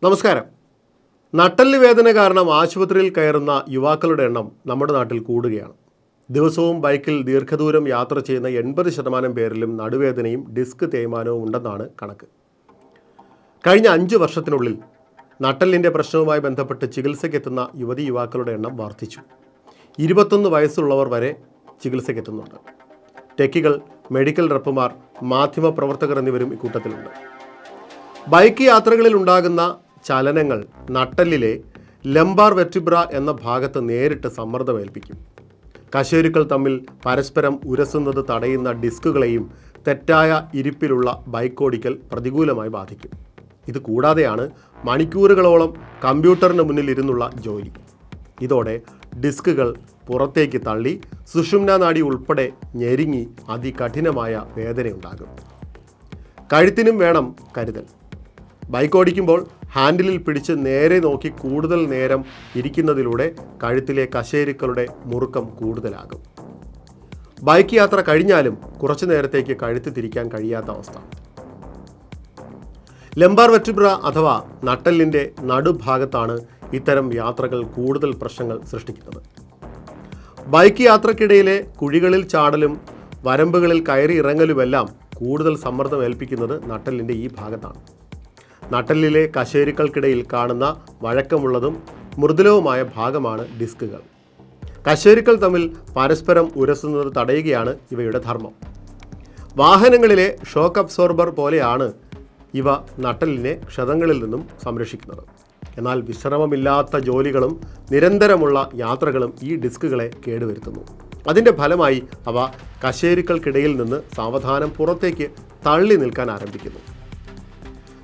നമസ്കാരം. നട്ടെല്ല് വേദന കാരണം ആശുപത്രിയിൽ കയറുന്ന യുവാക്കളുടെ എണ്ണം നമ്മുടെ നാട്ടിൽ കൂടുകയാണ്. ദിവസവും ബൈക്കിൽ ദീർഘദൂരം യാത്ര ചെയ്യുന്ന 80% പേരിലും നടുവേദനയും ഡിസ്ക് തേയ്മാനവും ഉണ്ടെന്നാണ് കണക്ക്. കഴിഞ്ഞ 5 വർഷത്തിനുള്ളിൽ നട്ടെല്ലിൻ്റെ പ്രശ്നവുമായി ബന്ധപ്പെട്ട് ചികിത്സയ്ക്കെത്തുന്ന യുവതി യുവാക്കളുടെ എണ്ണം വർദ്ധിച്ചു. 21 വയസ്സുള്ളവർ വരെ ചികിത്സയ്ക്കെത്തുന്നുണ്ട്. ടെക്കികൾ, മെഡിക്കൽ റപ്പുമാർ, മാധ്യമപ്രവർത്തകർ എന്നിവരും ഇക്കൂട്ടത്തിലുണ്ട്. ബൈക്ക് യാത്രകളിൽ ഉണ്ടാകുന്ന ചലനങ്ങൾ നട്ടെല്ലിലെ ലംബാർ വെർട്ടിബ്ര എന്ന ഭാഗത്ത് നേരിട്ട് സമ്മർദ്ദമേൽപ്പിക്കും. കശേരുക്കൾ തമ്മിൽ പരസ്പരം ഉരസുന്നത് തടയുന്ന ഡിസ്കുകളെയും തെറ്റായ ഇരിപ്പിലുള്ള ബൈക്ക് ഓടിക്കൽ പ്രതികൂലമായി ബാധിക്കും. ഇത് കൂടാതെയാണ് മണിക്കൂറുകളോളം കമ്പ്യൂട്ടറിന് മുന്നിൽ ഇരുന്നുള്ള ജോലി. ഇതോടെ ഡിസ്കുകൾ പുറത്തേക്ക് തള്ളി സുഷുമ്നാ നാഡി ഉൾപ്പെടെ ഞെരുങ്ങി അതികഠിനമായ വേദനയുണ്ടാകും. കഴുത്തിനും വേണം കരുതൽ. ബൈക്ക് ഓടിക്കുമ്പോൾ ഹാൻഡിലിൽ പിടിച്ച് നേരെ നോക്കി കൂടുതൽ നേരം ഇരിക്കുന്നതിലൂടെ കഴുത്തിലെ കശേരുക്കളുടെ മുറുക്കം കൂടുതലാകും. ബൈക്ക് യാത്ര കഴിഞ്ഞാലും കുറച്ചു നേരത്തേക്ക് കഴുത്ത് തിരിക്കാൻ കഴിയാത്ത അവസ്ഥ. ലംബാർ വെർട്ടിബ്ര അഥവാ നട്ടെല്ലിൻ്റെ നടുഭാഗത്താണ് ഇത്തരം യാത്രകൾ കൂടുതൽ പ്രശ്നങ്ങൾ സൃഷ്ടിക്കുന്നത്. ബൈക്ക് യാത്രക്കിടയിലെ കുഴികളിൽ ചാടലും വരമ്പുകളിൽ കയറി ഇറങ്ങലുമെല്ലാം കൂടുതൽ സമ്മർദ്ദം ഏൽപ്പിക്കുന്നത് നട്ടെല്ലിൻ്റെ ഈ ഭാഗത്താണ്. നട്ടെല്ലിലെ കശേരുക്കൾക്കിടയിൽ കാണുന്ന വഴക്കമുള്ളതും മൃദുലവുമായ ഭാഗമാണ് ഡിസ്കുകൾ. കശേരുക്കൾ തമ്മിൽ പരസ്പരം ഉരസുന്നത് തടയുകയാണ് ഇവയുടെ ധർമ്മം. വാഹനങ്ങളിലെ ഷോക്ക് അബ്സോർബർ പോലെയാണ് ഇവ നട്ടെല്ലിനെ ക്ഷതങ്ങളിൽ നിന്നും സംരക്ഷിക്കുന്നത്. എന്നാൽ വിശ്രമമില്ലാത്ത ജോലികളും നിരന്തരമുള്ള യാത്രകളും ഈ ഡിസ്കുകളെ കേടുവരുത്തുന്നു. അതിൻ്റെ ഫലമായി അവ കശേരുക്കൾക്കിടയിൽ നിന്ന് സാവധാനം പുറത്തേക്ക് തള്ളി നിൽക്കാൻ ആരംഭിക്കുന്നു.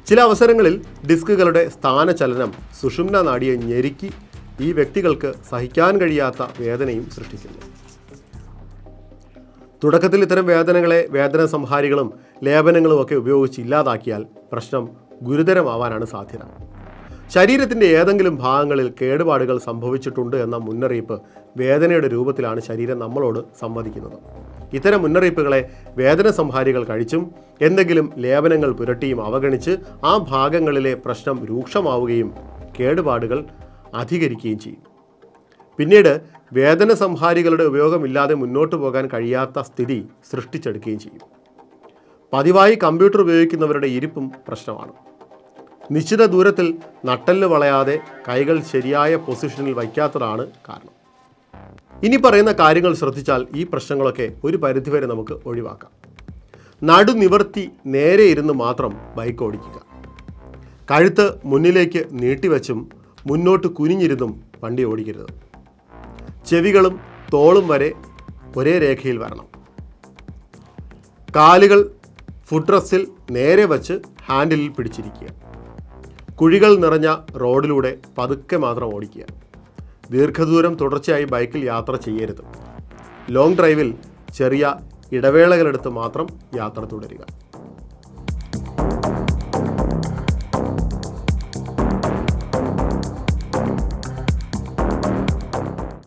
ചില അവസരങ്ങളിൽ ഡിസ്കുകളുടെ സ്ഥാനചലനം സുഷുമ്നാ നാഡിയെ ഞെരുക്കി ഈ വ്യക്തികൾക്ക് സഹിക്കാൻ കഴിയാത്ത വേദനയും സൃഷ്ടിക്കുന്നു. തുടക്കത്തിൽ ഇത്തരം വേദനകളെ വേദന സംഹാരികളും ലേപനങ്ങളും ഒക്കെ ഉപയോഗിച്ച് ഇല്ലാതാക്കിയാൽ പ്രശ്നം ഗുരുതരമാവാനാണ് സാധ്യത. ശരീരത്തിൻ്റെ ഏതെങ്കിലും ഭാഗങ്ങളിൽ കേടുപാടുകൾ സംഭവിച്ചിട്ടുണ്ട് എന്ന മുന്നറിയിപ്പ് വേദനയുടെ രൂപത്തിലാണ് ശരീരം നമ്മളോട് സംവദിക്കുന്നത്. ഇത്തരം മുന്നറിയിപ്പുകളെ വേദന സംഹാരികൾ കഴിച്ചും എന്തെങ്കിലും ലേപനങ്ങൾ പുരട്ടിയും അവഗണിച്ച് ആ ഭാഗങ്ങളിലെ പ്രശ്നം രൂക്ഷമാവുകയും കേടുപാടുകൾ അധികരിക്കുകയും ചെയ്യും. പിന്നീട് വേദന സംഹാരികളുടെ ഉപയോഗമില്ലാതെ മുന്നോട്ട് പോകാൻ കഴിയാത്ത സ്ഥിതി സൃഷ്ടിച്ചെടുക്കുകയും ചെയ്യും. പതിവായി കമ്പ്യൂട്ടർ ഉപയോഗിക്കുന്നവരുടെ ഇരിപ്പും പ്രശ്നമാണ്. നിശ്ചിത ദൂരത്തിൽ നട്ടെല്ല് വളയാതെ കൈകൾ ശരിയായ പൊസിഷനിൽ വയ്ക്കാത്തതാണ് കാരണം. ഇനി പറയുന്ന കാര്യങ്ങൾ ശ്രദ്ധിച്ചാൽ ഈ പ്രശ്നങ്ങളൊക്കെ ഒരു പരിധിവരെ നമുക്ക് ഒഴിവാക്കാം. നടുനിവർത്തി നേരെ ഇരുന്ന് മാത്രം ബൈക്ക് ഓടിക്കുക. കഴുത്ത് മുന്നിലേക്ക് നീട്ടിവെച്ചും മുന്നോട്ട് കുനിഞ്ഞിരുന്നും വണ്ടി ഓടിക്കരുത്. ചെവികളും തോളും വരെ ഒരേ രേഖയിൽ വരണം. കാലുകൾ ഫുട് റെസ്റ്റിൽ നേരെ വച്ച് ഹാൻഡിലിൽ പിടിച്ചിരിക്കുക. കുഴികൾ നിറഞ്ഞ റോഡിലൂടെ പതുക്കെ മാത്രം ഓടിക്കുക. ദീർഘദൂരം തുടർച്ചയായി ബൈക്കിൽ യാത്ര ചെയ്യരുത്. ലോങ് ഡ്രൈവിൽ ചെറിയ ഇടവേളകളെടുത്ത് മാത്രം യാത്ര തുടരുക.